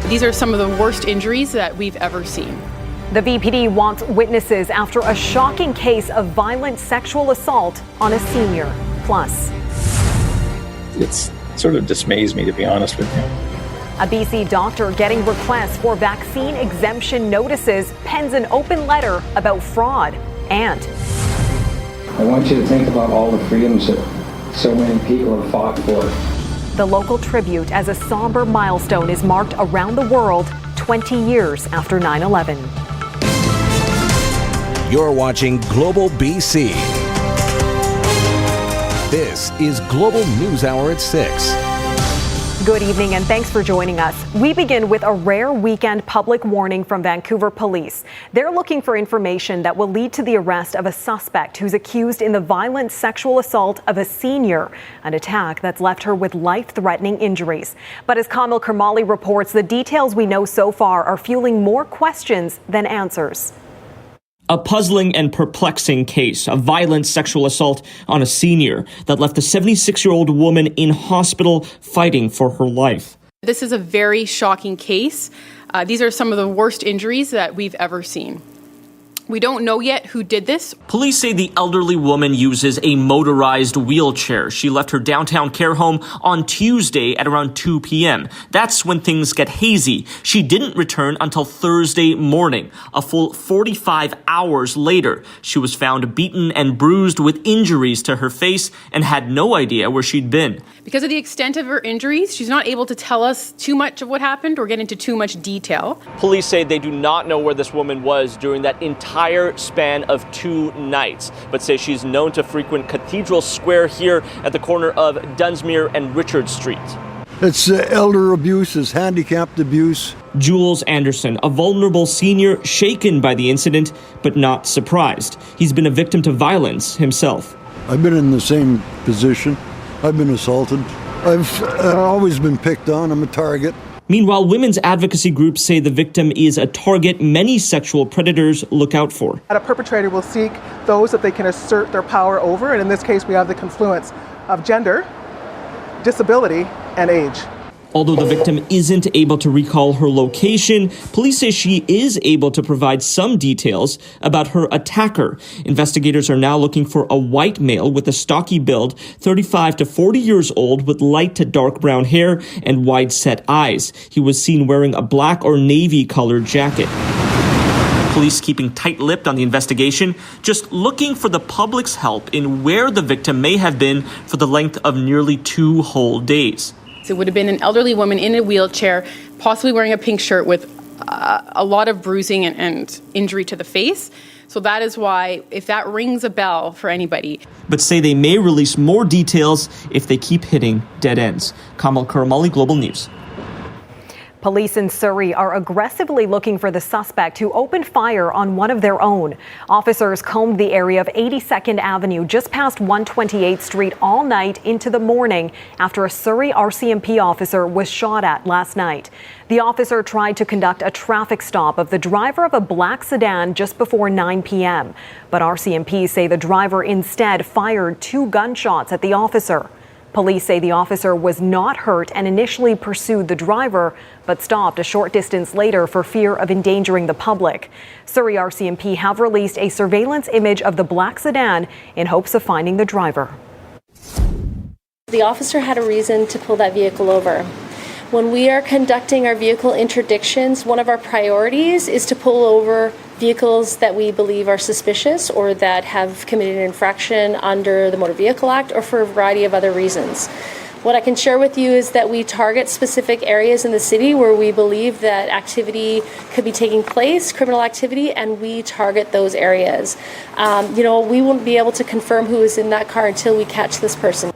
These are some of the worst injuries that we've ever seen. The VPD wants witnesses after a shocking case of violent sexual assault on a senior. Plus, it's sort of dismays me, to be honest with you. A BC doctor getting requests for vaccine exemption notices, pens an open letter about fraud. And I want you to think about all the freedoms that so many people have fought for. the local tribute as a somber milestone is marked around the world 20 years after 9/11. You're watching Global BC. This is Global News Hour at 6. Good evening and thanks for joining us. We begin with a rare weekend public warning from Vancouver Police. They're looking for information that will lead to the arrest of a suspect who's accused in the violent sexual assault of a senior, an attack that's left her with life-threatening injuries. But as Kamil Kermali reports, the details we know so far are fueling more questions than answers. A puzzling and perplexing case of violent sexual assault on a senior that left a 76-year-old woman in hospital fighting for her life. This is a very shocking case. These are some of the worst injuries that we've ever seen. We don't know yet who did this. Police say the elderly woman uses a motorized wheelchair. She left her downtown care home on Tuesday at around 2 p.m. That's when things get hazy. She didn't return until Thursday morning. A full 45 hours later, she was found beaten and bruised with injuries to her face and had no idea where she'd been. Because of the extent of her injuries, she's not able to tell us too much of what happened or get into too much detail. Police say they do not know where this woman was during that entire span of 2 nights, but say she's known to frequent Cathedral Square here at the corner of Dunsmuir and Richard Street. It's elder abuse, it's handicapped abuse. Jules Anderson, a vulnerable senior, shaken by the incident, but not surprised. He's been a victim to violence himself. I've been in the same position. I've been assaulted. I've always been picked on. I'm a target. Meanwhile, women's advocacy groups say the victim is a target many sexual predators look out for. A perpetrator will seek those that they can assert their power over, and in this case we have the confluence of gender, disability, and age. Although the victim isn't able to recall her location, police say she is able to provide some details about her attacker. Investigators are now looking for a white male with a stocky build, 35 to 40 years old, with light to dark brown hair and wide-set eyes. He was seen wearing a black or navy-colored jacket. Police keeping tight-lipped on the investigation, just looking for the public's help in where the victim may have been for the length of nearly 2 whole days. It would have been an elderly woman in a wheelchair, possibly wearing a pink shirt with a lot of bruising and injury to the face. So that is why, if that rings a bell for anybody. But say they may release more details if they keep hitting dead ends. Kamil Kermali, Global News. Police in Surrey are aggressively looking for the suspect who opened fire on one of their own. Officers combed the area of 82nd Avenue just past 128th Street all night into the morning after a Surrey RCMP officer was shot at last night. The officer tried to conduct a traffic stop of the driver of a black sedan just before 9 p.m. But RCMP say the driver instead fired 2 gunshots at the officer. Police say the officer was not hurt and initially pursued the driver, but stopped a short distance later for fear of endangering the public. Surrey RCMP have released a surveillance image of the black sedan in hopes of finding the driver. The officer had a reason to pull that vehicle over. When we are conducting our vehicle interdictions, one of our priorities is to pull over vehicles that we believe are suspicious or that have committed an infraction under the Motor Vehicle Act or for a variety of other reasons. What I can share with you is that we target specific areas in the city where we believe that activity could be taking place, criminal activity, and we target those areas. We won't be able to confirm who is in that car until we catch this person.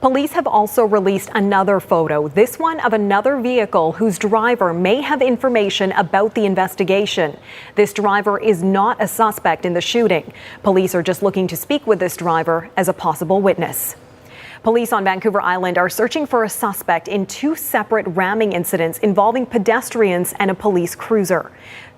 Police have also released another photo, this one of another vehicle whose driver may have information about the investigation. This driver is not a suspect in the shooting. Police are just looking to speak with this driver as a possible witness. Police on Vancouver Island are searching for a suspect in 2 separate ramming incidents involving pedestrians and a police cruiser.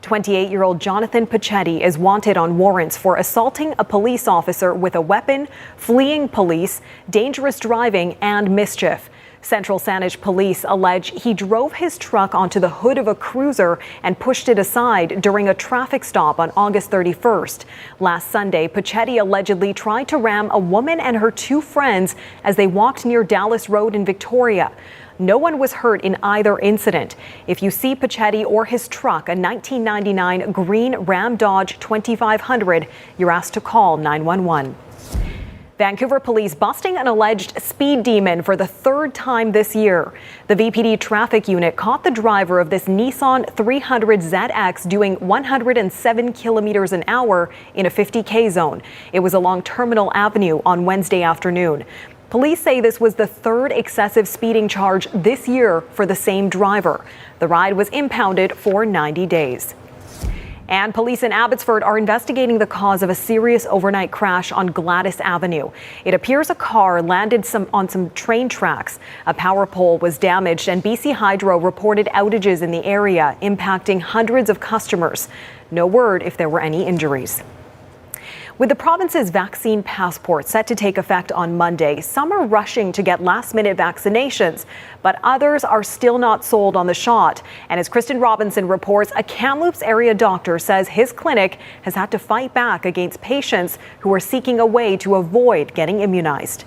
28-year-old Jonathan Pachetti is wanted on warrants for assaulting a police officer with a weapon, fleeing police, dangerous driving, and mischief. Central Saanich police allege he drove his truck onto the hood of a cruiser and pushed it aside during a traffic stop on August 31st. Last Sunday, Pachetti allegedly tried to ram a woman and her two friends as they walked near Dallas Road in Victoria. No one was hurt in either incident. If you see Pachetti or his truck, a 1999 green Ram Dodge 2500, you're asked to call 911. Vancouver police busting an alleged speed demon for the third time this year. The VPD traffic unit caught the driver of this Nissan 300ZX doing 107 kilometers an hour in a 50K zone. It was along Terminal Avenue on Wednesday afternoon. Police say this was the third excessive speeding charge this year for the same driver. The ride was impounded for 90 days. And police in Abbotsford are investigating the cause of a serious overnight crash on Gladys Avenue. It appears a car landed on some train tracks. A power pole was damaged, and BC Hydro reported outages in the area, impacting hundreds of customers. No word if there were any injuries. With the province's vaccine passport set to take effect on Monday, some are rushing to get last-minute vaccinations, but others are still not sold on the shot. And as Kristen Robinson reports, a Kamloops area doctor says his clinic has had to fight back against patients who are seeking a way to avoid getting immunized.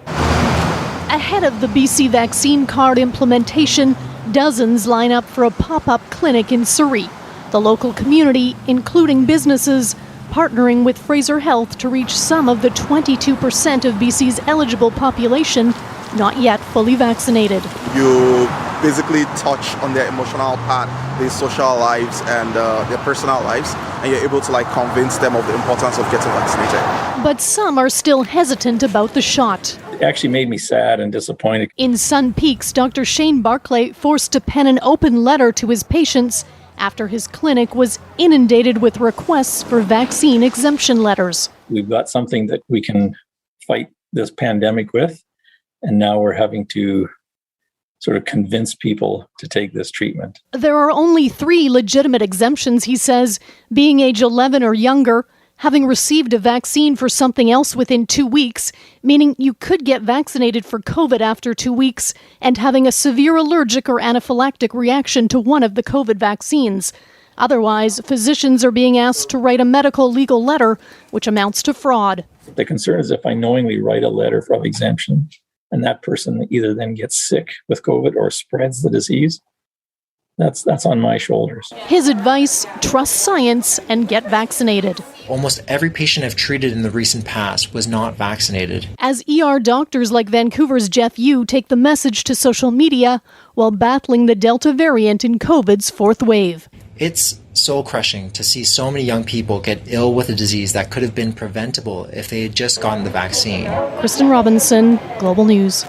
Ahead of the BC vaccine card implementation, dozens line up for a pop-up clinic in Surrey. The local community, including businesses, partnering with Fraser Health to reach some of the 22% of BC's eligible population not yet fully vaccinated. You basically touch on their emotional part, their social lives and their personal lives, and you're able to convince them of the importance of getting vaccinated. But some are still hesitant about the shot. It actually made me sad and disappointed. In Sun Peaks, Dr. Shane Barclay forced to pen an open letter to his patients after his clinic was inundated with requests for vaccine exemption letters. We've got something that we can fight this pandemic with, and now we're having to sort of convince people to take this treatment. There are only 3 legitimate exemptions, he says: being age 11 or younger, having received a vaccine for something else within 2 weeks, meaning you could get vaccinated for COVID after 2 weeks, and having a severe allergic or anaphylactic reaction to one of the COVID vaccines. Otherwise, physicians are being asked to write a medical legal letter, which amounts to fraud. The concern is if I knowingly write a letter of exemption and that person either then gets sick with COVID or spreads the disease, that's on my shoulders. His advice: trust science and get vaccinated. Almost every patient I've treated in the recent past was not vaccinated. As ER doctors like Vancouver's Jeff Yu take the message to social media while battling the Delta variant in COVID's 4th wave. It's soul-crushing to see so many young people get ill with a disease that could have been preventable if they had just gotten the vaccine. Kristen Robinson, Global News.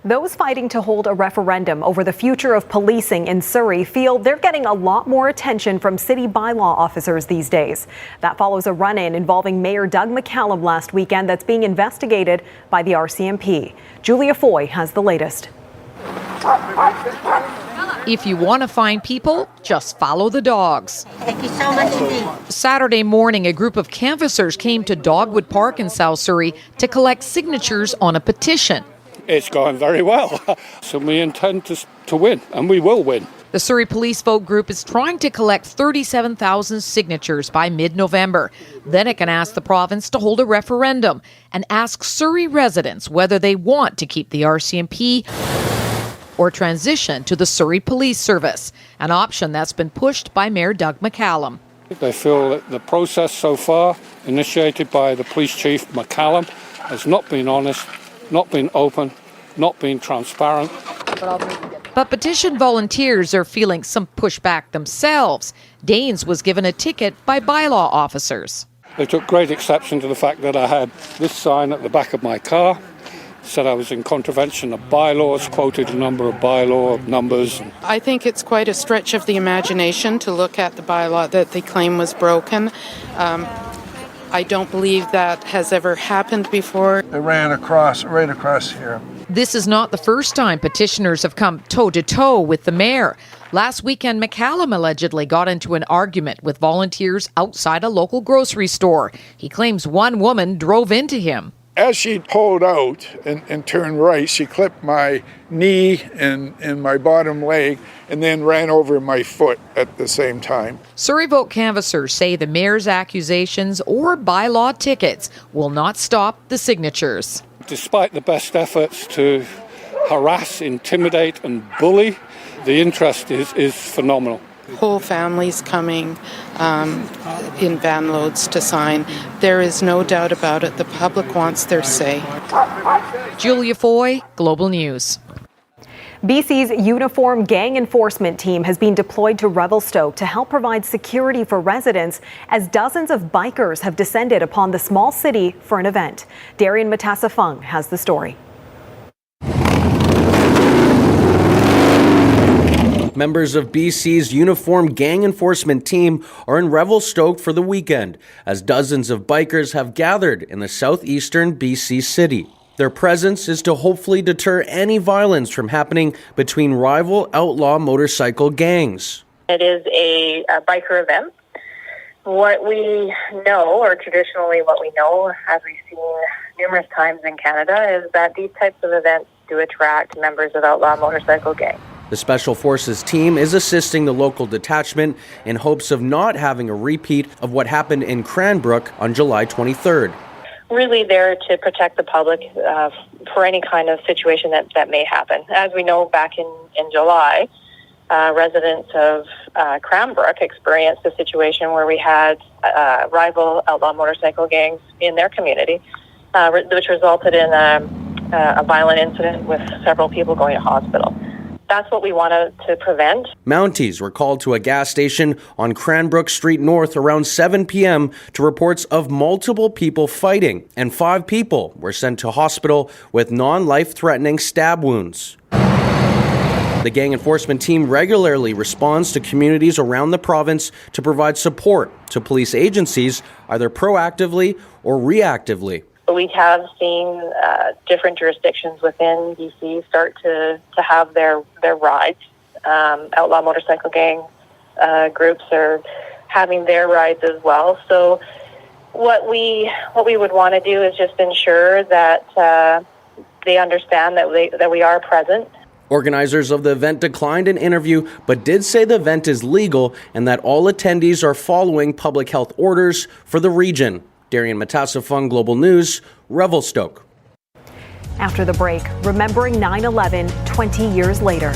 Those fighting to hold a referendum over the future of policing in Surrey feel they're getting a lot more attention from city bylaw officers these days. That follows a run-in involving Mayor Doug McCallum last weekend that's being investigated by the RCMP. Julia Foy has the latest. If you want to find people, just follow the dogs. Thank you so much indeed. Saturday morning, a group of canvassers came to Dogwood Park in South Surrey to collect signatures on a petition. It's going very well, so we intend to win, and we will win. The Surrey Police Vote Group is trying to collect 37,000 signatures by mid-November. Then it can ask the province to hold a referendum and ask Surrey residents whether they want to keep the RCMP or transition to the Surrey Police Service, an option that's been pushed by Mayor Doug McCallum. They feel that the process so far, initiated by the Police Chief McCallum, has not been honest, not been open, not been transparent. But petition volunteers are feeling some pushback themselves. Danes was given a ticket by bylaw officers. They took great exception to the fact that I had this sign at the back of my car, said I was in contravention of bylaws, quoted a number of bylaw numbers. I think it's quite a stretch of the imagination to look at the bylaw that they claim was broken. I don't believe that has ever happened before. They ran right across here. This is not the first time petitioners have come toe-to-toe with the mayor. Last weekend, McCallum allegedly got into an argument with volunteers outside a local grocery store. He claims one woman drove into him. As she pulled out and turned right, she clipped my knee and my bottom leg and then ran over my foot at the same time. Surrey vote canvassers say the mayor's accusations or bylaw tickets will not stop the signatures. Despite the best efforts to harass, intimidate and bully, the interest is phenomenal. Whole families coming in van loads to sign. There is no doubt about it. The public wants their say. Julia Foy, Global News. BC's uniform gang enforcement team has been deployed to Revelstoke to help provide security for residents as dozens of bikers have descended upon the small city for an event. Darian Matassa-Fung has the story. Members of BC's uniform gang enforcement team are in Revelstoke for the weekend as dozens of bikers have gathered in the southeastern BC city. Their presence is to hopefully deter any violence from happening between rival outlaw motorcycle gangs. It is a biker event. What we know, or traditionally what we know, as we've seen numerous times in Canada, is that these types of events do attract members of outlaw motorcycle gangs. The Special Forces team is assisting the local detachment in hopes of not having a repeat of what happened in Cranbrook on July 23rd. Really there to protect the public for any kind of situation that may happen. As we know, back in July, residents of Cranbrook experienced a situation where we had rival outlaw motorcycle gangs in their community, which resulted in a violent incident with several people going to hospital. That's what we wanted to prevent. Mounties were called to a gas station on Cranbrook Street North around 7 p.m. to reports of multiple people fighting, and 5 people were sent to hospital with non-life-threatening stab wounds. The gang enforcement team regularly responds to communities around the province to provide support to police agencies, either proactively or reactively. We have seen different jurisdictions within BC start to have their rides. Outlaw motorcycle gang groups are having their rides as well. So what we would want to do is just ensure that they understand that we are present. Organizers of the event declined an interview, but did say the event is legal and that all attendees are following public health orders for the region. Darian Matassa-Fung, Global News, Revelstoke. After the break, remembering 9/11 20 years later.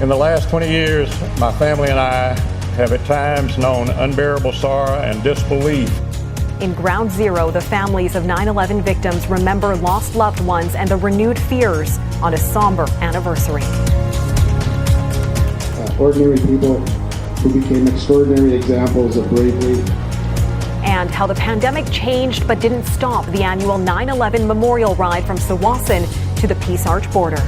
In the last 20 years, my family and I have at times known unbearable sorrow and disbelief. In Ground Zero, the families of 9/11 victims remember lost loved ones and the renewed fears on a somber anniversary. Ordinary people who became extraordinary examples of bravery. And how the pandemic changed but didn't stop the annual 9/11 memorial ride from Tsawwassen to the Peace Arch border.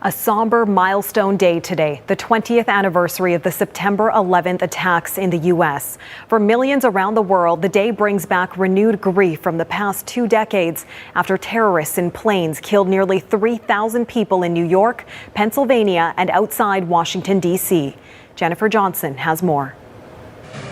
A somber milestone day today, the 20th anniversary of the September 11th attacks in the U.S. For millions around the world, the day brings back renewed grief from the past 2 decades after terrorists in planes killed nearly 3,000 people in New York, Pennsylvania, and outside Washington, D.C. Jennifer Johnson has more.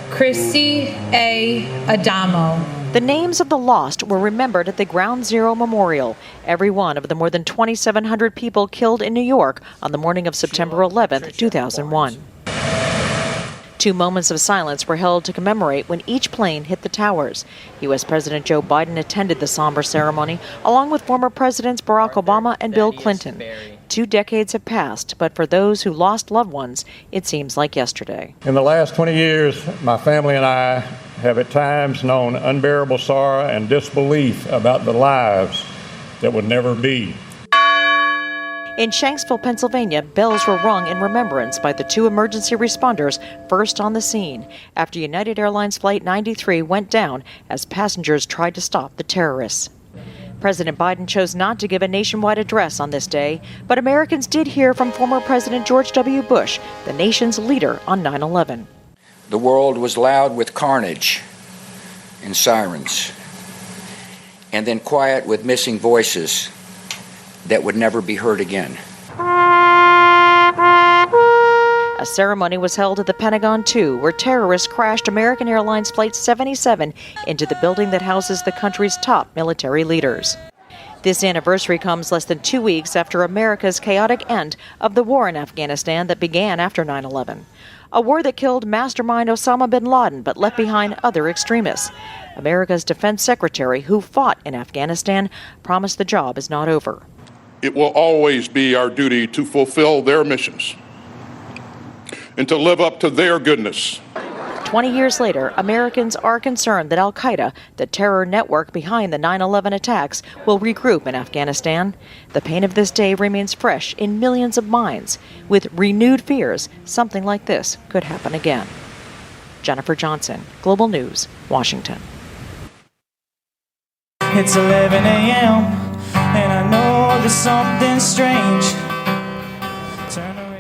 Christy A. Adamo. The names of the lost were remembered at the Ground Zero Memorial, every one of the more than 2,700 people killed in New York on the morning of September 11, 2001. 2 moments of silence were held to commemorate when each plane hit the towers. U.S. President Joe Biden attended the somber ceremony, along with former Presidents Barack Obama and Bill Clinton. 2 decades have passed, but for those who lost loved ones, it seems like yesterday. In the last 20 years, my family and I have at times known unbearable sorrow and disbelief about the lives that would never be. In Shanksville, Pennsylvania, bells were rung in remembrance by the 2 emergency responders first on the scene after United Airlines Flight 93 went down as passengers tried to stop the terrorists. President Biden chose not to give a nationwide address on this day, but Americans did hear from former President George W. Bush, the nation's leader on 9/11. The world was loud with carnage and sirens, and then quiet with missing voices that would never be heard again. A ceremony was held at the Pentagon, too, where terrorists crashed American Airlines Flight 77 into the building that houses the country's top military leaders. This anniversary comes less than 2 weeks after America's chaotic end of the war in Afghanistan that began after 9/11. A war that killed mastermind Osama bin Laden but left behind other extremists. America's defense secretary, who fought in Afghanistan, promised the job is not over. It will always be our duty to fulfill their missions and to live up to their goodness. 20 years later, Americans are concerned that al-Qaeda, the terror network behind the 9/11 attacks, will regroup in Afghanistan. The pain of this day remains fresh in millions of minds, with renewed fears something like this could happen again. Jennifer Johnson, Global News, Washington. It's 11 a.m. and I know there's something strange.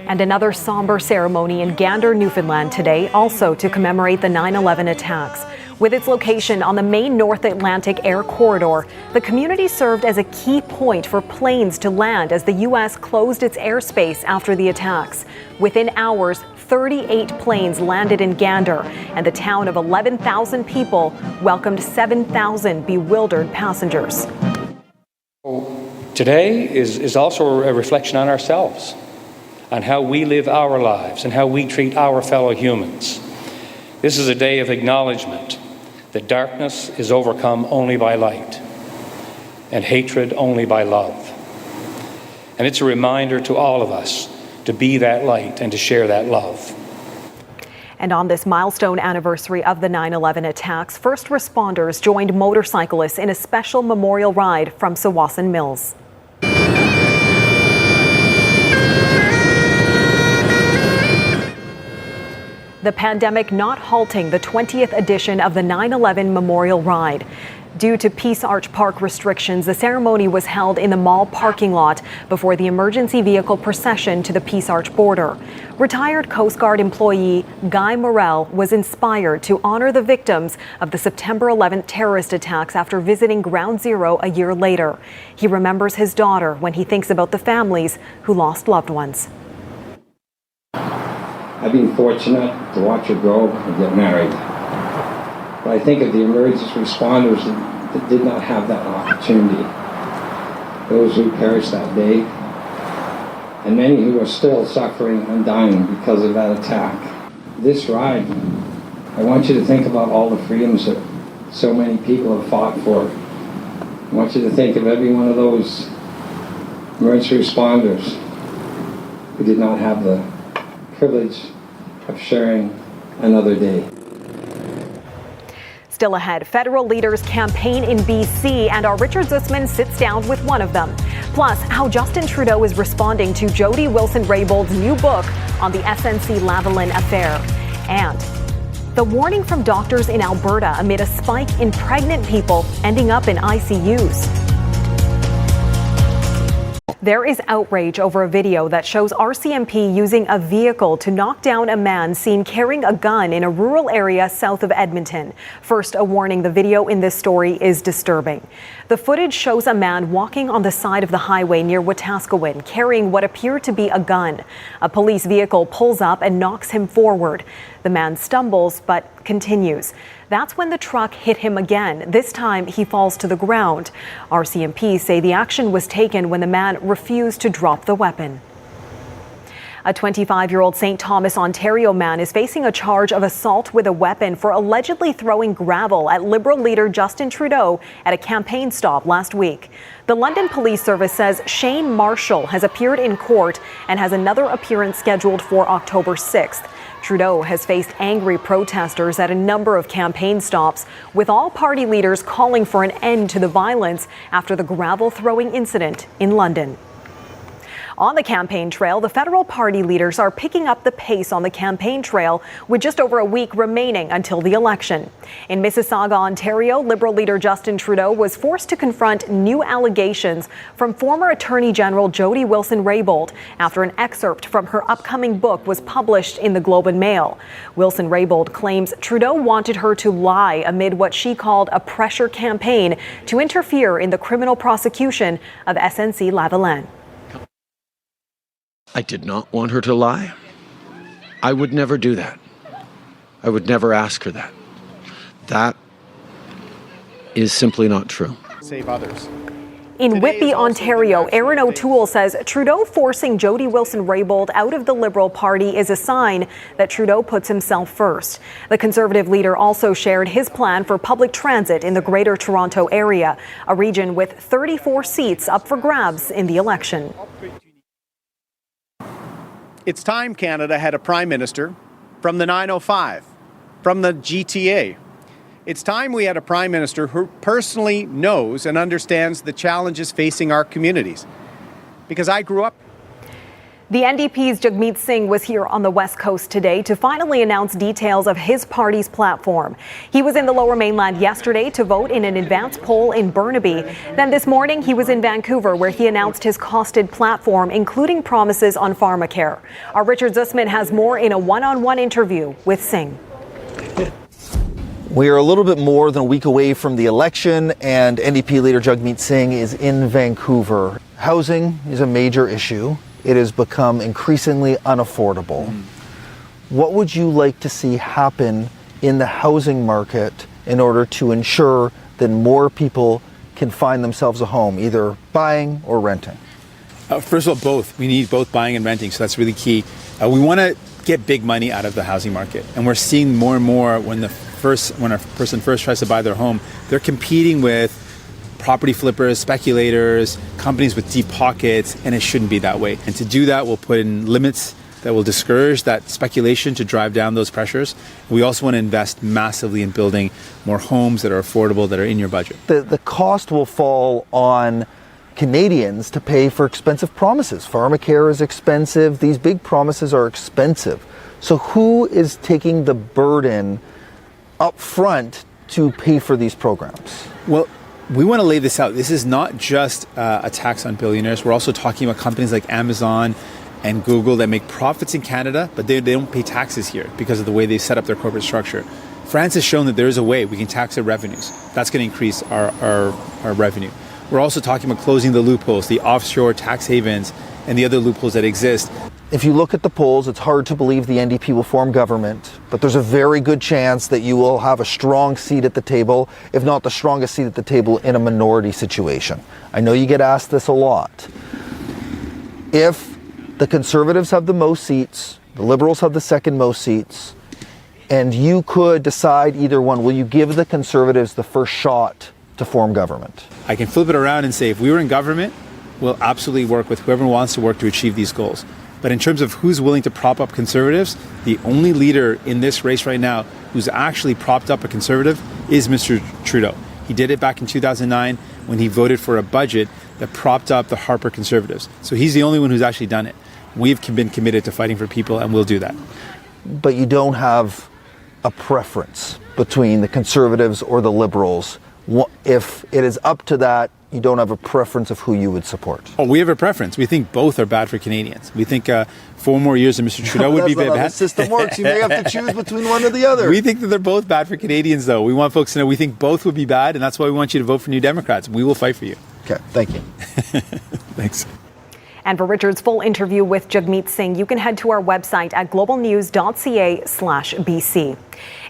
And another somber ceremony in Gander, Newfoundland today, also to commemorate the 9/11 attacks. With its location on the main North Atlantic air corridor, the community served as a key point for planes to land as the U.S. closed its airspace after the attacks. Within hours, 38 planes landed in Gander, and the town of 11,000 people welcomed 7,000 bewildered passengers. Today is also a reflection on ourselves, on how we live our lives and how we treat our fellow humans. This is a day of acknowledgement that darkness is overcome only by light and hatred only by love. And it's a reminder to all of us to be that light and to share that love. And on this milestone anniversary of the 9/11 attacks, first responders joined motorcyclists in a special memorial ride from Sawasan Mills. The pandemic not halting the 20th edition of the 9/11 Memorial Ride. Due to Peace Arch Park restrictions, the ceremony was held in the mall parking lot before the emergency vehicle procession to the Peace Arch border. Retired Coast Guard employee Guy Morrell was inspired to honor the victims of the September 11th terrorist attacks after visiting Ground Zero a year later. He remembers his daughter when he thinks about the families who lost loved ones. I've been fortunate to watch her grow and get married. But I think of the emergency responders that did not have that opportunity. Those who perished that day, and many who are still suffering and dying because of that attack. This ride, I want you to think about all the freedoms that so many people have fought for. I want you to think of every one of those emergency responders who did not have the privilege of sharing another day. Still ahead, federal leaders campaign in BC, and our Richard Zussman sits down with one of them. Plus, how Justin Trudeau is responding to Jody Wilson-Raybould's new book on the SNC-Lavalin affair. And the warning from doctors in Alberta amid a spike in pregnant people ending up in ICUs. There is outrage over a video that shows RCMP using a vehicle to knock down a man seen carrying a gun in a rural area south of Edmonton. First, a warning: the video in this story is disturbing. The footage shows a man walking on the side of the highway near Wetaskiwin carrying what appeared to be a gun. A police vehicle pulls up and knocks him forward. The man stumbles but continues. That's when the truck hit him again. This time he falls to the ground. RCMP say the action was taken when the man refused to drop the weapon. A 25-year-old St. Thomas, Ontario man is facing a charge of assault with a weapon for allegedly throwing gravel at Liberal leader Justin Trudeau at a campaign stop last week. The London Police Service says Shane Marshall has appeared in court and has another appearance scheduled for October 6th. Trudeau has faced angry protesters at a number of campaign stops, with all party leaders calling for an end to the violence after the gravel throwing incident in London. On the campaign trail, the federal party leaders are picking up the pace on the campaign trail with just over a week remaining until the election. In Mississauga, Ontario, Liberal leader Justin Trudeau was forced to confront new allegations from former Attorney General Jody Wilson-Raybould after an excerpt from her upcoming book was published in the Globe and Mail. Wilson-Raybould claims Trudeau wanted her to lie amid what she called a pressure campaign to interfere in the criminal prosecution of SNC-Lavalin. I did not want her to lie. I would never do that. I would never ask her that. That is simply not true. Save others. In Whitby, Ontario, Aaron O'Toole says Trudeau forcing Jody Wilson-Raybould out of the Liberal Party is a sign that Trudeau puts himself first. The Conservative leader also shared his plan for public transit in the Greater Toronto Area, a region with 34 seats up for grabs in the election. It's time Canada had a Prime Minister from the 905, from the GTA. It's time we had a Prime Minister who personally knows and understands the challenges facing our communities. Because I grew up. The NDP's Jagmeet Singh was here on the West Coast today to finally announce details of his party's platform. He was in the Lower Mainland yesterday to vote in an advance poll in Burnaby. Then this morning he was in Vancouver where he announced his costed platform, including promises on pharmacare. Our Richard Zussman has more in a one-on-one interview with Singh. We are a little bit more than a week away from the election, and NDP leader Jagmeet Singh is in Vancouver. Housing is a major issue. It has become increasingly unaffordable. What would you like to see happen in the housing market in order to ensure that more people can find themselves a home, either buying or renting? First of all, both. We need both buying and renting, so that's really key. We want to get big money out of the housing market, and we're seeing more and more when a person first tries to buy their home, they're competing with property flippers, speculators, companies with deep pockets, and it shouldn't be that way. And to do that, we'll put in limits that will discourage that speculation to drive down those pressures. We also want to invest massively in building more homes that are affordable, that are in your budget. The cost will fall on Canadians to pay for expensive promises. Pharmacare is expensive. These big promises are expensive. So who is taking the burden up front to pay for these programs? Well, we want to lay this out. This is not just a tax on billionaires. We're also talking about companies like Amazon and Google that make profits in Canada, but they don't pay taxes here because of the way they set up their corporate structure. France has shown that there is a way we can tax their revenues. That's going to increase our revenue. We're also talking about closing the loopholes, the offshore tax havens, and the other loopholes that exist. If you look at the polls, it's hard to believe the NDP will form government, but there's a very good chance that you will have a strong seat at the table, if not the strongest seat at the table in a minority situation. I know you get asked this a lot. If the Conservatives have the most seats, the Liberals have the second most seats, and you could decide either one, will you give the Conservatives the first shot to form government? I can flip it around and say if we were in government, we'll absolutely work with whoever wants to work to achieve these goals. But in terms of who's willing to prop up Conservatives, the only leader in this race right now who's actually propped up a Conservative is Mr. Trudeau. He did it back in 2009 when he voted for a budget that propped up the Harper Conservatives. So he's the only one who's actually done it. We've been committed to fighting for people, and we'll do that. But you don't have a preference between the Conservatives or the Liberals. If it is up to that, you don't have a preference of who you would support. Oh, we have a preference. We think both are bad for Canadians. We think 4 more years of Mr. Trudeau would be bad. That's not how the system works. You may have to choose between one or the other. We think that they're both bad for Canadians, though. We want folks to know we think both would be bad, and that's why we want you to vote for New Democrats. We will fight for you. Okay, thank you. Thanks. And for Richard's full interview with Jagmeet Singh, you can head to our website at globalnews.ca/BC.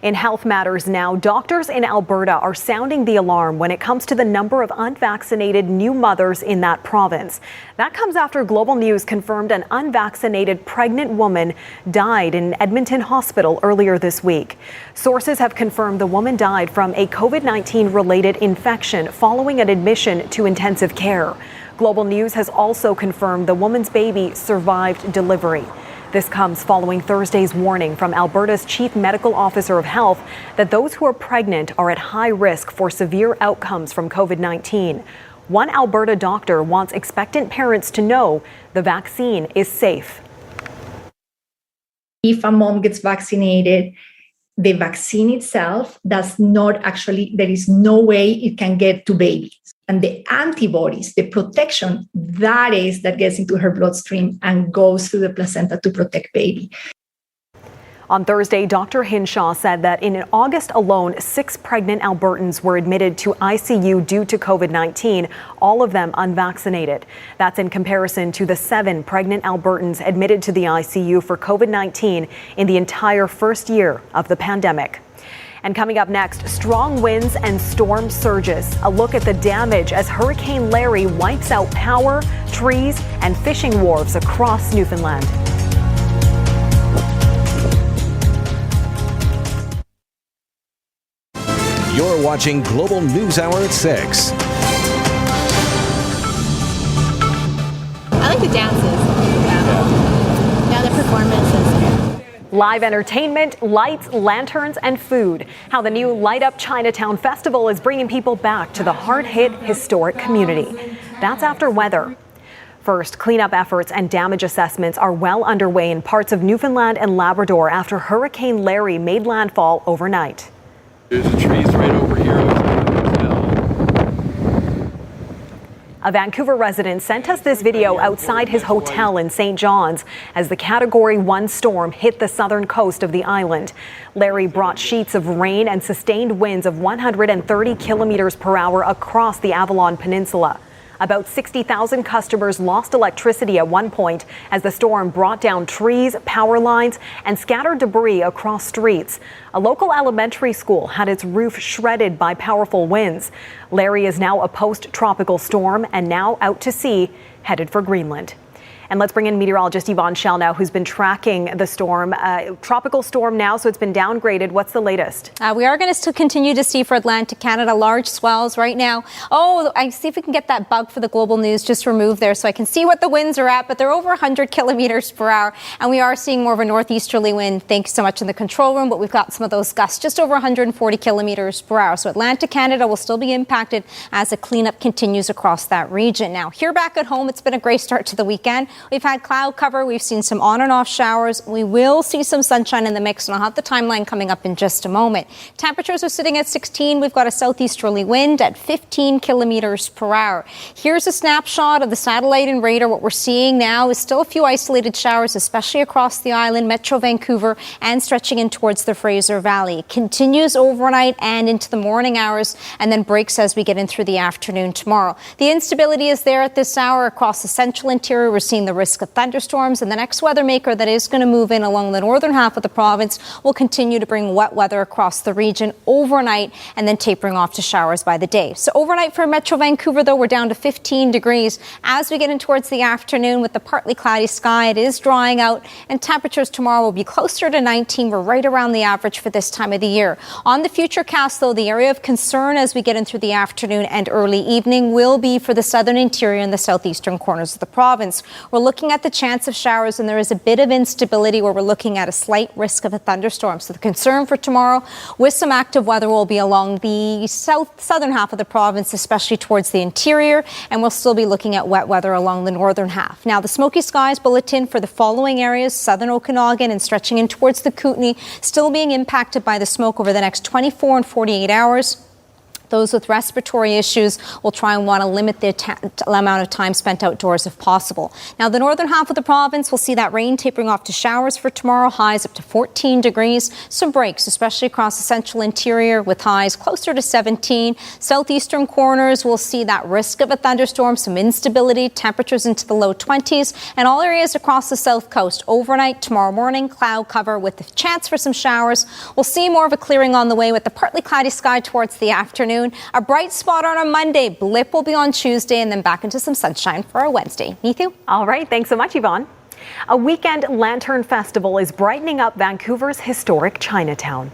In health matters now, doctors in Alberta are sounding the alarm when it comes to the number of unvaccinated new mothers in that province. That comes after Global News confirmed an unvaccinated pregnant woman died in Edmonton Hospital earlier this week. Sources have confirmed the woman died from a COVID-19 related infection following an admission to intensive care. Global News has also confirmed the woman's baby survived delivery. This comes following Thursday's warning from Alberta's Chief Medical Officer of Health that those who are pregnant are at high risk for severe outcomes from COVID-19. One Alberta doctor wants expectant parents to know the vaccine is safe. If a mom gets vaccinated, the vaccine itself does not actually, there is no way it can get to babies. And the antibodies, the protection, that gets into her bloodstream and goes through the placenta to protect baby. On Thursday, Dr. Hinshaw said that in August alone, 6 pregnant Albertans were admitted to ICU due to COVID-19, all of them unvaccinated. That's in comparison to the 7 pregnant Albertans admitted to the ICU for COVID-19 in the entire first year of the pandemic. And coming up next, strong winds and storm surges. A look at the damage as Hurricane Larry wipes out power, trees, and fishing wharves across Newfoundland. You're watching Global News Hour at 6. I like the dances. Yeah, the performances. Live entertainment, lights, lanterns, and food. How the new Light Up Chinatown Festival is bringing people back to the hard-hit historic community. That's after weather. First, cleanup efforts and damage assessments are well underway in parts of Newfoundland and Labrador after Hurricane Larry made landfall overnight. There's the trees right over here. A Vancouver resident sent us this video outside his hotel in St. John's as the Category 1 storm hit the southern coast of the island. Larry brought sheets of rain and sustained winds of 130 kilometers per hour across the Avalon Peninsula. About 60,000 customers lost electricity at one point as the storm brought down trees, power lines, and scattered debris across streets. A local elementary school had its roof shredded by powerful winds. Larry is now a post-tropical storm and now out to sea, headed for Greenland. And let's bring in meteorologist Yvonne Schell now, who's been tracking the storm. Tropical storm now, so it's been downgraded. What's the latest? We are going to still continue to see for Atlantic Canada large swells right now. Oh, I see if we can get that bug for the global news just removed there so I can see what the winds are at, but they're over 100 kilometers per hour. And we are seeing more of a northeasterly wind. Thank you so much in the control room, but we've got some of those gusts just over 140 kilometers per hour. So Atlantic Canada will still be impacted as the cleanup continues across that region. Now, here back at home, it's been a great start to the weekend. We've had cloud cover. We've seen some on and off showers. We will see some sunshine in the mix, and I'll have the timeline coming up in just a moment. Temperatures are sitting at 16. We've got a southeasterly wind at 15 kilometers per hour. Here's a snapshot of the satellite and radar. What we're seeing now is still a few isolated showers, especially across the island, Metro Vancouver, and stretching in towards the Fraser Valley. It continues overnight and into the morning hours, and then breaks as we get in through the afternoon tomorrow. The instability is there at this hour across the central interior. We're seeing the risk of thunderstorms, and the next weather maker that is going to move in along the northern half of the province will continue to bring wet weather across the region overnight and then tapering off to showers by the day. So overnight for Metro Vancouver, though, we're down to 15 degrees. As we get in towards the afternoon with the partly cloudy sky, it is drying out, and temperatures tomorrow will be closer to 19. We're right around the average for this time of the year. On the future cast, though, the area of concern as we get in through the afternoon and early evening will be for the southern interior and the southeastern corners of the province. We're looking at the chance of showers, and there is a bit of instability where we're looking at a slight risk of a thunderstorm. So the concern for tomorrow with some active weather will be along the southern half of the province, especially towards the interior, and we'll still be looking at wet weather along the northern half. Now, the Smoky Skies bulletin for the following areas, southern Okanagan and stretching in towards the Kootenay, still being impacted by the smoke over the next 24 and 48 hours. Those with respiratory issues will try and want to limit the amount of time spent outdoors if possible. Now, the northern half of the province will see that rain tapering off to showers for tomorrow, highs up to 14 degrees. Some breaks, especially across the central interior with highs closer to 17. Southeastern corners will see that risk of a thunderstorm, some instability, temperatures into the low 20s. And all areas across the south coast overnight, tomorrow morning, cloud cover with the chance for some showers. We'll see more of a clearing on the way with the partly cloudy sky towards the afternoon. A bright spot on a Monday. Blip will be on Tuesday, and then back into some sunshine for a Wednesday. Neetu? All right. Thanks so much, Yvonne. A weekend lantern festival is brightening up Vancouver's historic Chinatown.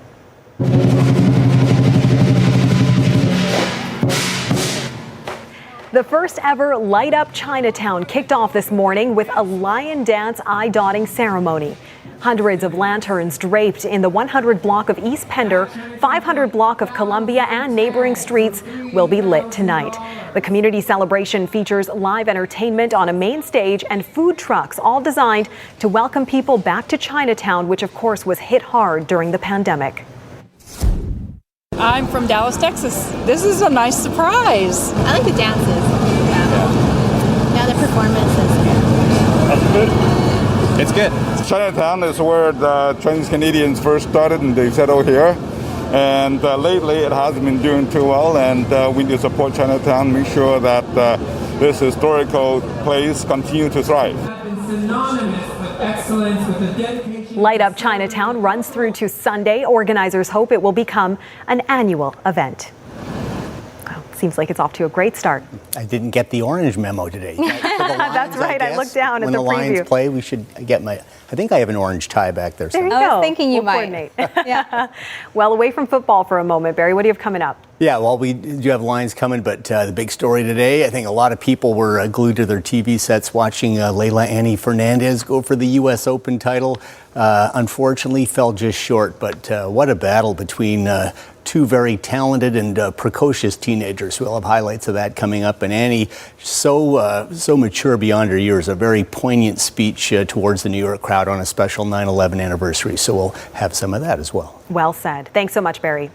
The first ever Light Up Chinatown kicked off this morning with a lion dance eye-dotting ceremony. Hundreds of lanterns draped in the 100 block of East Pender, 500 block of Columbia, and neighboring streets will be lit tonight. The community celebration features live entertainment on a main stage and food trucks, all designed to welcome people back to Chinatown, which of course was hit hard during the pandemic. I'm from Dallas, Texas. This is a nice surprise. I like the dances. Yeah, the performances. That's good. It's good. Chinatown is where the Chinese Canadians first started and they settled here. And lately it hasn't been doing too well, and we need to support Chinatown, make sure that this historical place continue to thrive. Synonymous with excellence, with the dedication. Light Up Chinatown runs through to Sunday. Organizers hope it will become an annual event. Well, seems like it's off to a great start. I didn't get the orange memo today. That's right. I looked down at the preview. When the Lions play, we should get I think I have an orange tie back there. There you go. I was thinking you We'll might. coordinate. Well, away from football for a moment, Barry, what do you have coming up? Yeah, well, we do have Lions coming, but the big story today, I think a lot of people were glued to their TV sets watching Leila Annie Fernandez go for the U.S. Open title. Unfortunately, fell just short, but what a battle between two very talented and precocious teenagers. We'll have highlights of that coming up. And Annie, so mature beyond her years, a very poignant speech towards the New York crowd on a special 9/11 anniversary. So we'll have some of that as well. Well said. Thanks so much, Barry.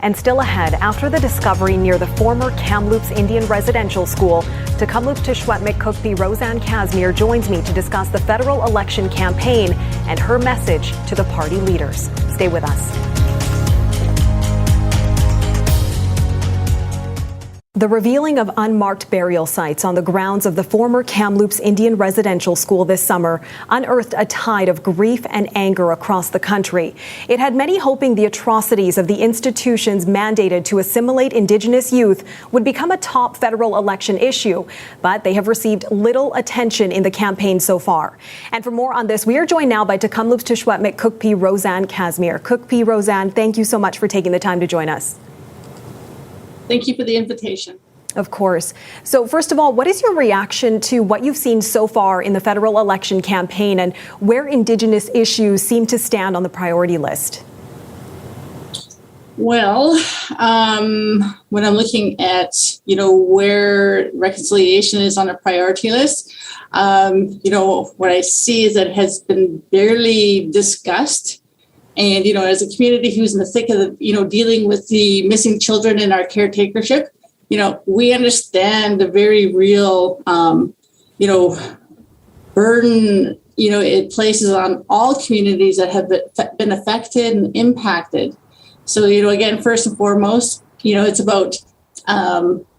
And still ahead, after the discovery near the former Kamloops Indian Residential School, to Kamloops to Shwetmik Cookpee, Roseanne Casimir joins me to discuss the federal election campaign and her message to the party leaders. Stay with us. The revealing of unmarked burial sites on the grounds of the former Kamloops Indian Residential School this summer unearthed a tide of grief and anger across the country. It had many hoping the atrocities of the institutions mandated to assimilate Indigenous youth would become a top federal election issue, but they have received little attention in the campaign so far. And for more on this, we are joined now by Kamloops to Shwetmik Cookpee, Roseanne Casimir. Cookpee, Roseanne, thank you so much for taking the time to join us. Thank you for the invitation. Of course. So first of all, what is your reaction to what you've seen so far in the federal election campaign and where Indigenous issues seem to stand on the priority list? Well, when I'm looking at, where reconciliation is on a priority list, what I see is that it has been barely discussed. And, as a community who's in the thick of dealing with the missing children in our caretakership, we understand the very real, burden, it places on all communities that have been affected and impacted. So, again, first and foremost, it's about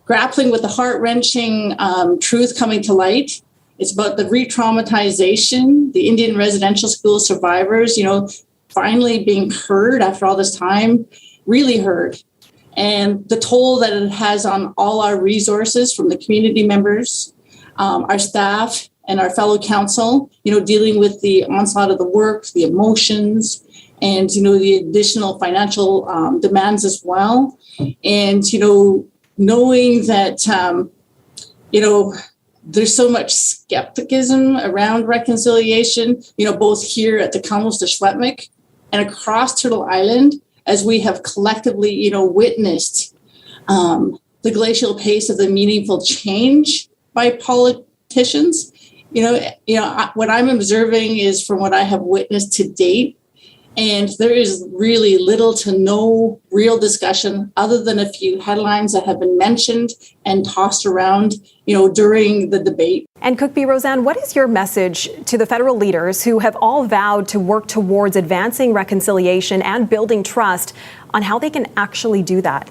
grappling with the heart-wrenching truth coming to light. It's about the re-traumatization, the Indian residential school survivors, finally being heard after all this time, really heard. And the toll that it has on all our resources from the community members, our staff, and our fellow council, dealing with the onslaught of the work, the emotions, and, the additional financial demands as well. And, knowing that, there's so much skepticism around reconciliation, both here at the Kamloops to Shwetmik and across Turtle Island, as we have collectively, witnessed the glacial pace of the meaningful change by politicians. What I'm observing is from what I have witnessed to date, and there is really little to no real discussion other than a few headlines that have been mentioned and tossed around, during the debate. And Cookpee, Roseanne, what is your message to the federal leaders who have all vowed to work towards advancing reconciliation and building trust on how they can actually do that?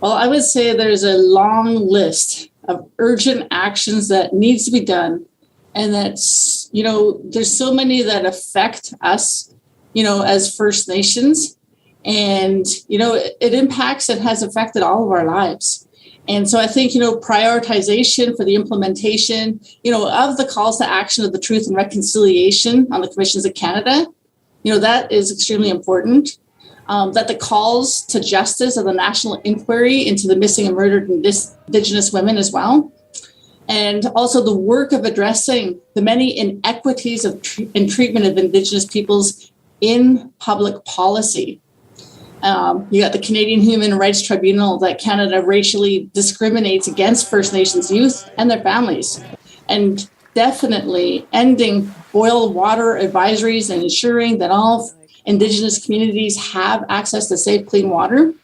Well, I would say there's a long list of urgent actions that needs to be done. And that's, there's so many that affect us, as First Nations. And, it impacts and has affected all of our lives. And so I think, prioritization for the implementation, of the calls to action of the Truth and Reconciliation on the Commissions of Canada, that is extremely important. That the calls to justice of the national inquiry into the missing and murdered Indigenous women as well. And also the work of addressing the many inequities in treatment of Indigenous peoples in public policy. You got the Canadian Human Rights Tribunal that Canada racially discriminates against First Nations youth and their families. And definitely ending boil water advisories and ensuring that all Indigenous communities have access to safe, clean water.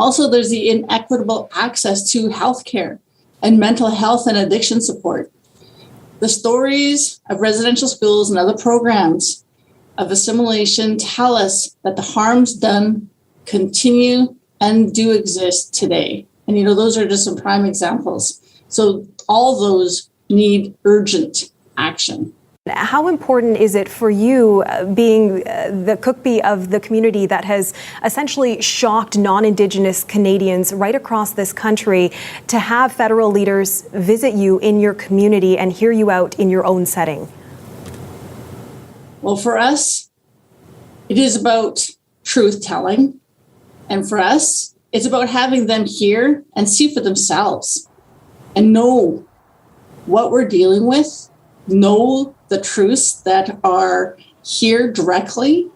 Also, there's the inequitable access to healthcare and mental health and addiction support. The stories of residential schools and other programs of assimilation tell us that the harms done continue and do exist today. And, those are just some prime examples. So all those need urgent action. How important is it for you, being the Cookbee of the community that has essentially shocked non-Indigenous Canadians right across this country, to have federal leaders visit you in your community and hear you out in your own setting? Well, for us, it is about truth-telling. And for us, it's about having them hear and see for themselves and know what we're dealing with, know the truths that are here directly,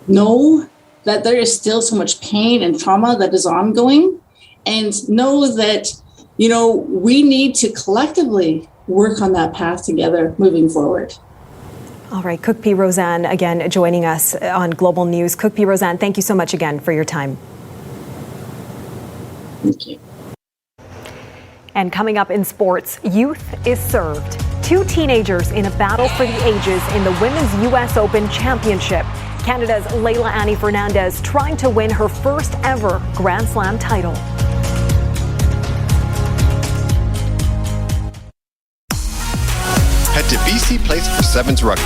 know that there is still so much pain and trauma that is ongoing, and know that, we need to collectively work on that path together moving forward. All right, Cookbee Roseanne again joining us on Global News. Cookbee Roseanne, thank you so much again for your time. Thank you. And coming up in sports, youth is served. 2 teenagers in a battle for the ages in the Women's U.S. Open Championship. Canada's Leila Annie Fernandez trying to win her first ever Grand Slam title. Head to BC Place for Sevens Rugby.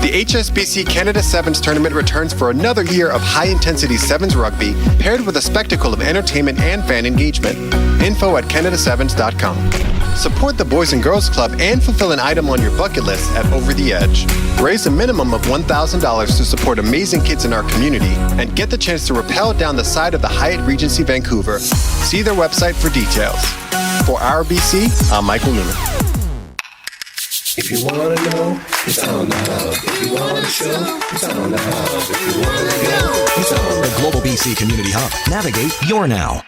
The HSBC Canada Sevens Tournament returns for another year of high-intensity Sevens Rugby, paired with a spectacle of entertainment and fan engagement. Info at canadasevens.com. Support the Boys and Girls Club and fulfill an item on your bucket list at Over the Edge. Raise a minimum of $1,000 to support amazing kids in our community and get the chance to rappel down the side of the Hyatt Regency Vancouver. See their website for details. For RBC, I'm Michael Newman. If you want to know, it's on the hub. If you want to show, it's on the hub. If you want to go, it's on the Global BC Community Hub. Navigate your now.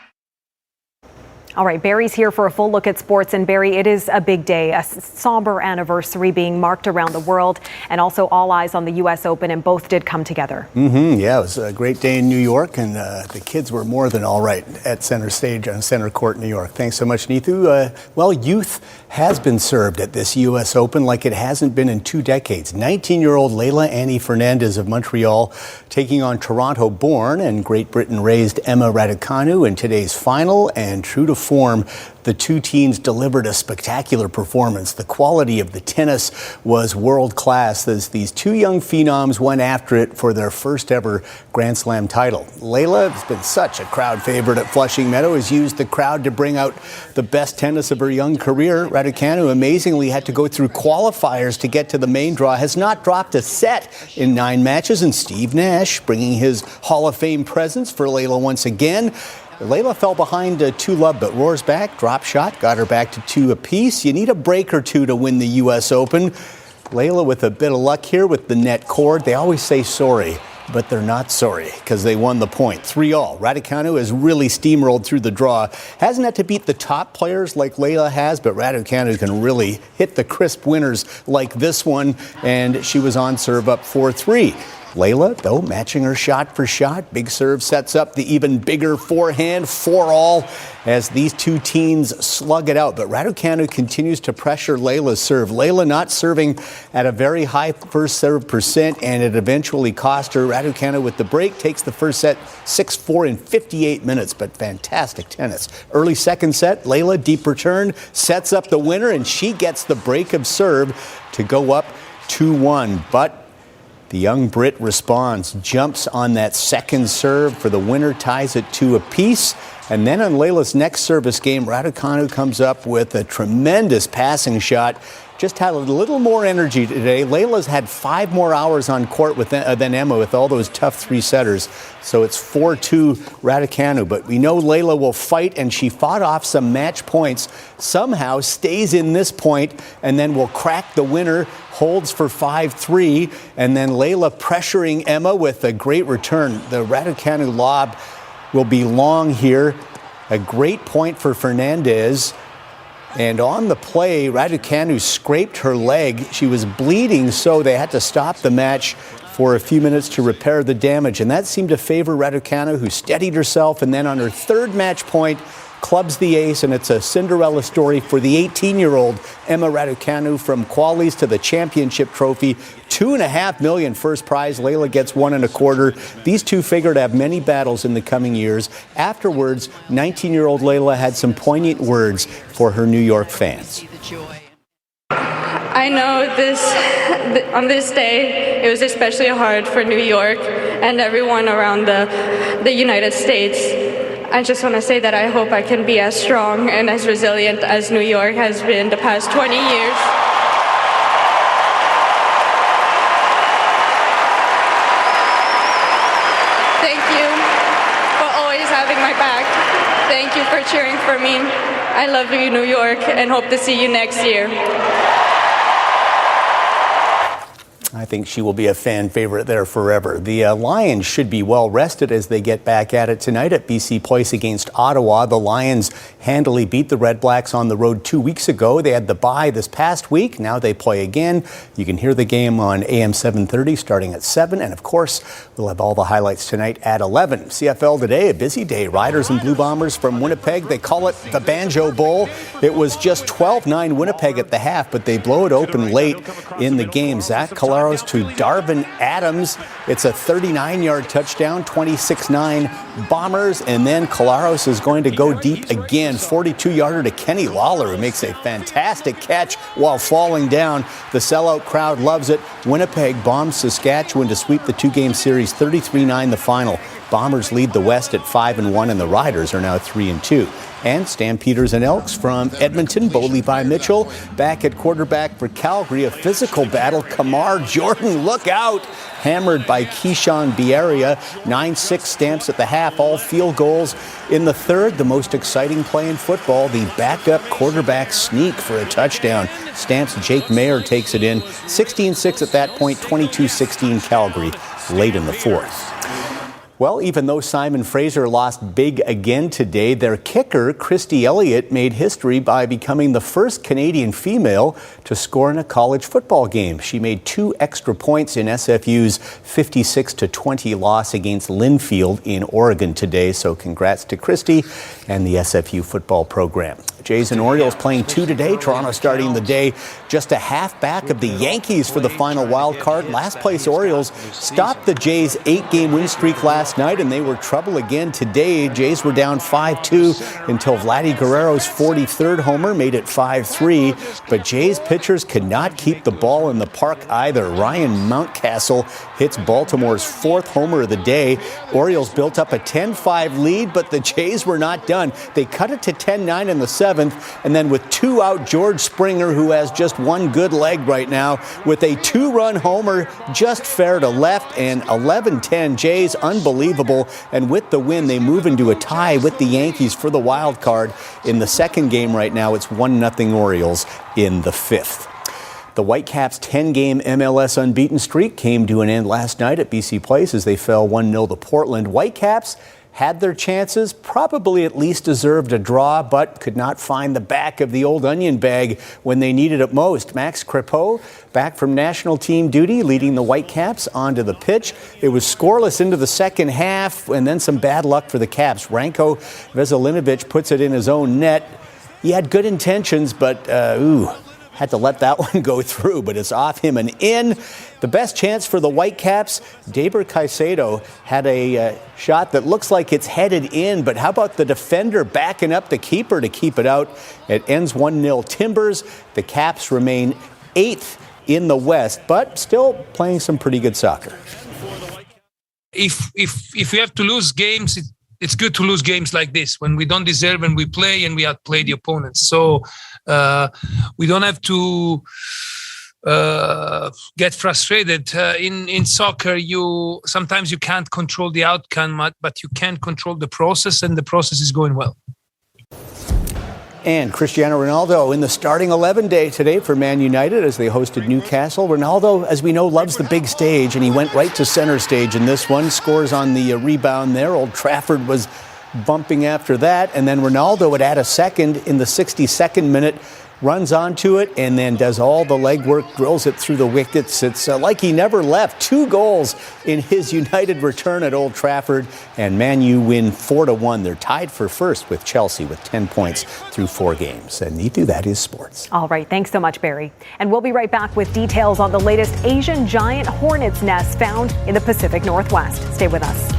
All right, Barry's here for a full look at sports. And Barry, it is a big day, a somber anniversary being marked around the world, and also all eyes on the U.S. Open, and both did come together. Yeah, it was a great day in New York, and the kids were more than all right at center stage on Center Court, New York. Thanks so much, Neetu. Well, youth has been served at this U.S. Open like it hasn't been in 2 decades. 19-year-old Leila Annie Fernandez of Montreal taking on Toronto-born and Great Britain-raised Emma Raducanu in today's final, and true to form, the 2 teens delivered a spectacular performance. The quality of the tennis was world-class as these 2 young phenoms went after it for their first ever Grand Slam title. Leila has been such a crowd favorite at Flushing Meadow, has used the crowd to bring out the best tennis of her young career. Raducanu amazingly had to go through qualifiers to get to the main draw, has not dropped a set in 9 matches, and Steve Nash bringing his Hall of Fame presence for Leila once again. Leila fell behind 2-love, but roars back, drop shot, got her back to 2 apiece. You need a break or 2 to win the U.S. Open. Leila with a bit of luck here with the net cord. They always say sorry, but they're not sorry because they won the point. 3-all. Raducanu has really steamrolled through the draw. Hasn't had to beat the top players like Leila has, but Raducanu can really hit the crisp winners like this one, and she was on serve up 4-3. Leila, though, matching her shot for shot. Big serve sets up the even bigger forehand, 4-all, as these 2 teens slug it out. But Raducanu continues to pressure Leila's serve. Leila not serving at a very high first serve percent, and it eventually cost her. Raducanu with the break takes the first set 6-4 in 58 minutes, but fantastic tennis. Early second set, Leila, deep return, sets up the winner, and she gets the break of serve to go up 2-1. But the young Brit responds, jumps on that second serve for the winner, ties it 2 apiece. And then on Leila's next service game, Raducanu comes up with a tremendous passing shot. Just had a little more energy today. Leila's had 5 more hours on court than Emma with all those tough 3-setters. So it's 4-2 Raducanu. But we know Leila will fight, and she fought off some match points. Somehow stays in this point and then will crack the winner, holds for 5-3. And then Leila pressuring Emma with a great return. The Raducanu lob will be long here. A great point for Fernandez. And on the play, Raducanu scraped her leg. She was bleeding, so they had to stop the match for a few minutes to repair the damage. And that seemed to favor Raducanu, who steadied herself. And then on her 3rd match point, clubs the ace, and it's a Cinderella story for the 18-year-old Emma Raducanu from qualies to the championship trophy. $2.5 million first prize. Layla gets $1.25. These two figure to have many battles in the coming years. Afterwards, 19-year-old Layla had some poignant words for her New York fans. I know on this day, it was especially hard for New York and everyone around the United States. I just want to say that I hope I can be as strong and as resilient as New York has been the past 20 years. Thank you for always having my back. Thank you for cheering for me. I love you, New York, and hope to see you next year. I think she will be a fan favorite there forever. The Lions should be well rested as they get back at it tonight at BC Place against Ottawa. The Lions handily beat the Red Blacks on the road 2 weeks ago. They had the bye this past week. Now they play again. You can hear the game on AM 730 starting at 7. And of course, we'll have all the highlights tonight at 11. CFL today, a busy day. Riders and Blue Bombers from Winnipeg. They call it the Banjo Bowl. It was just 12-9 Winnipeg at the half, but they blow it open late in the game. Zach Collaros to Darvin Adams. It's a 39-yard touchdown, 26-9 Bombers, and then Collaros is going to go deep again, 42-yarder to Kenny Lawler, who makes a fantastic catch while falling down. The sellout crowd loves it. Winnipeg bombs Saskatchewan to sweep the two-game series, 33-9 the final. Bombers lead the West at 5-1, and the Riders are now 3-2. And Stampeders and Elks from Edmonton, Bo Levi Mitchell back at quarterback for Calgary. A physical battle. Kamar Jordan, look out! Hammered by Keyshawn Bierria. 9-6 Stamps at the half, all field goals in the third. The most exciting play in football, the backup quarterback sneak for a touchdown. Stamps Jake Mayer takes it in. 16-6 at that point, 22-16 Calgary late in the fourth. Well, even though Simon Fraser lost big again today, their kicker, Christy Elliott, made history by becoming the first Canadian female to score in a college football game. She made 2 extra points in SFU's 56-20 loss against Linfield in Oregon today. So congrats to Christy and the SFU football program. Jays and Orioles playing 2 today. Toronto starting the day just a half back of the Yankees for the final wild card. Last place Orioles stopped the Jays' 8-game win streak last night, and they were trouble again today. Jays were down 5-2 until Vladdy Guerrero's 43rd homer made it 5-3. But Jays pitchers could not keep the ball in the park either. Ryan Mountcastle hits Baltimore's 4th homer of the day. Orioles built up a 10-5 lead, but the Jays were not done. They cut it to 10-9 in the 7th, and then with 2 out, George Springer, who has just one good leg right now, with a 2-run homer just fair to left, and 11-10 Jays, unbelievable. And with the win, they move into a tie with the Yankees for the wild card. In the second game right now, it's 1-0 Orioles in the 5th. The Whitecaps' 10-game MLS unbeaten streak came to an end last night at BC Place as they fell 1-0 to Portland. Whitecaps had their chances, probably at least deserved a draw, but could not find the back of the old onion bag when they needed it most. Max Crepeau, back from national team duty, leading the Whitecaps onto the pitch. It was scoreless into the second half, and then some bad luck for the Caps. Ranko Veselinovic puts it in his own net. He had good intentions, but had to let that one go through, but it's off him and in. The best chance for the Whitecaps, Daber Caicedo had a shot that looks like it's headed in, but how about the defender backing up the keeper to keep it out? It ends 1-0 Timbers. The Caps remain 8th in the West, but still playing some pretty good soccer. If we have to lose games, it's good to lose games like this when we don't deserve and we play and we outplay the opponents. So we don't have to get frustrated. In soccer, sometimes you can't control the outcome, but you can control the process, and the process is going well. And Cristiano Ronaldo in the starting 11 day today for Man United as they hosted Newcastle. Ronaldo, as we know, loves the big stage, and he went right to center stage in this one. Scores on the rebound there. Old Trafford was bumping after that. And then Ronaldo would add a second in the 62nd minute runs onto it and then does all the legwork, drills it through the wickets. It's like he never left. 2 goals in his United return at Old Trafford, and Man U win 4-1. They're tied for first with Chelsea with 10 points through 4 games. And Neetu, that is sports. All right, thanks so much, Barry. And we'll be right back with details on the latest Asian giant hornet's nest found in the Pacific Northwest. Stay with us.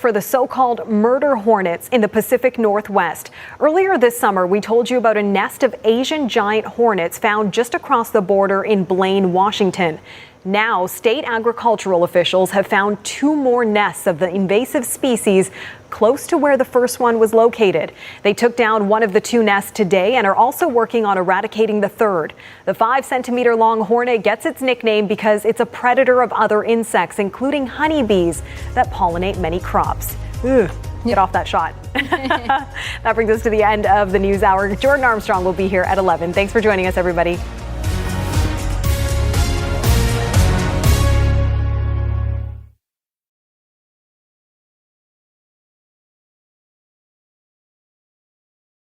For the so-called murder hornets in the Pacific Northwest. Earlier this summer, we told you about a nest of Asian giant hornets found just across the border in Blaine, Washington. Now, state agricultural officials have found 2 more nests of the invasive species close to where the first one was located. They took down one of the 2 nests today and are also working on eradicating the third. The 5-centimeter-long hornet gets its nickname because it's a predator of other insects, including honeybees that pollinate many crops. Ugh. Get off that shot. That brings us to the end of the news hour. Jordan Armstrong will be here at 11. Thanks for joining us, everybody.